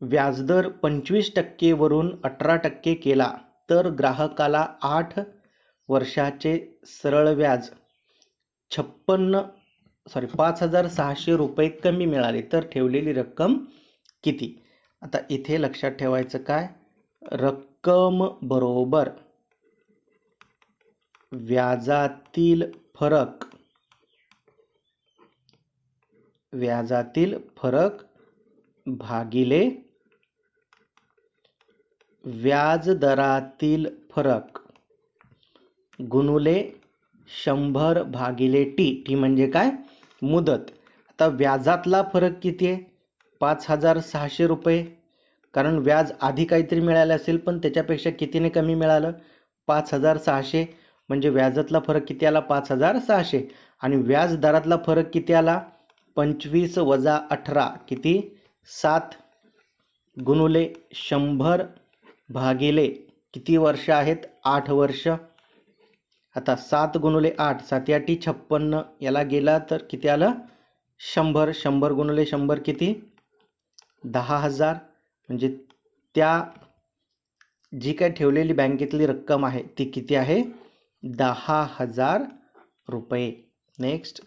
व्याजदर 25% वरून 18% केला तर ग्राहकाला 8 वर्षाचे सरळ व्याज 5,600 रुपये कमी मिळाले तर ठेवलेली रक्कम किती? आता इथे लक्षात ठेवायचं काय, रक्कम बरोबर व्याजातील फरक भागिले व्याजदरातील फरक गुणुले 100 भागिले टी म्हणजे काय, मुदत. आता व्याजातला फरक किती आहे, 5,600 रुपये. कारण व्याज आधी काहीतरी मिळालं असेल पण त्याच्यापेक्षा कितीने कमी मिळालं, 5,600. म्हणजे व्याजातला फरक किती आला, 5,600. आणि व्याज दरातला फरक किती आला, 25 वजा 18 किती, 7 गुणुले 100 भागिले किती वर्ष आहेत, 8 वर्ष. आता 7 गुणुले 8, 7 या 56, याला गेला तर किती आलं, 100. 100 गुणुले 100 किती, 10,000. म्हणजे त्या जी काय ठेवलेली बँकेतली रक्कम आहे ती किती आहे, 10,000 रुपये. नेक्स्ट,